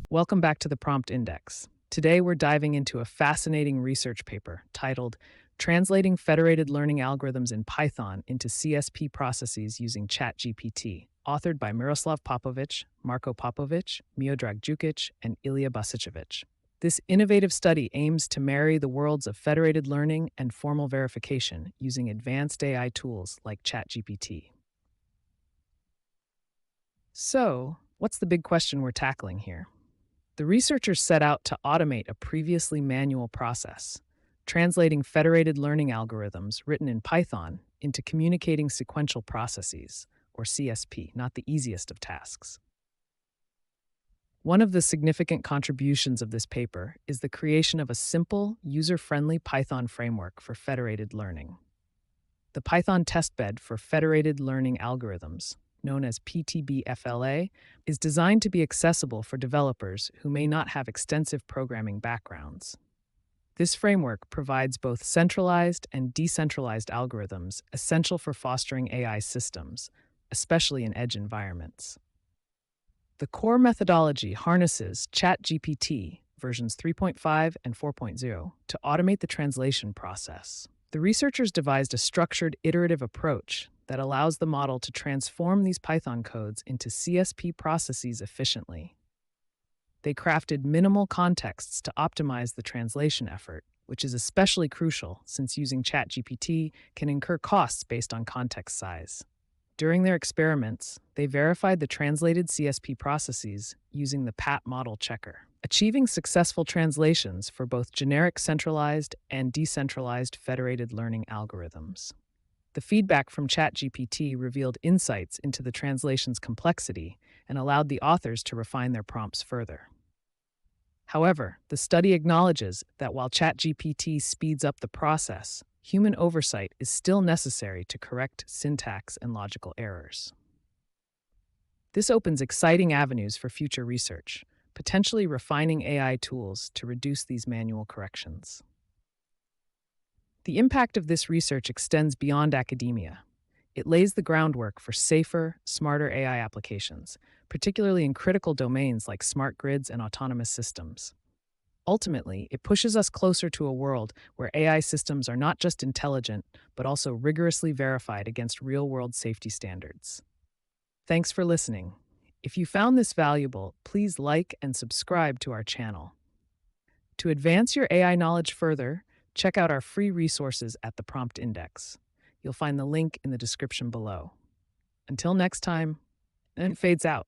Welcome back to the Prompt Index. Today we're diving into a fascinating research paper titled Translating Federated Learning Algorithms in Python into CSP Processes Using ChatGPT, authored by Miroslav Popovic, Marko Popovic, Miodrag Djukic, and Ilija Basicevic. This innovative study aims to marry the worlds of federated learning and formal verification using advanced AI tools like ChatGPT. So, what's the big question we're tackling here? The researchers set out to automate a previously manual process, translating federated learning algorithms written in Python into communicating sequential processes, or CSP, not the easiest of tasks. One of the significant contributions of this paper is the creation of a simple, user-friendly Python framework for federated learning. The Python testbed for federated learning algorithms, known as PTB-FLA, is designed to be accessible for developers who may not have extensive programming backgrounds. This framework provides both centralized and decentralized algorithms essential for fostering AI systems, especially in edge environments. The core methodology harnesses ChatGPT versions 3.5 and 4.0 to automate the translation process. The researchers devised a structured, iterative approach that allows the model to transform these Python codes into CSP processes efficiently. They crafted minimal contexts to optimize the translation effort, which is especially crucial since using ChatGPT can incur costs based on context size. During their experiments, they verified the translated CSP processes using the PAT model checker, achieving successful translations for both generic centralized and decentralized federated learning algorithms. The feedback from ChatGPT revealed insights into the translation's complexity and allowed the authors to refine their prompts further. However, the study acknowledges that while ChatGPT speeds up the process, human oversight is still necessary to correct syntax and logical errors. This opens exciting avenues for future research, potentially refining AI tools to reduce these manual corrections. The impact of this research extends beyond academia. It lays the groundwork for safer, smarter AI applications, particularly in critical domains like smart grids and autonomous systems. Ultimately, it pushes us closer to a world where AI systems are not just intelligent, but also rigorously verified against real-world safety standards. Thanks for listening. If you found this valuable, please like and subscribe to our channel. To advance your AI knowledge further, check out our free resources at the Prompt Index. You'll find the link in the description below. Until next time, and it fades out.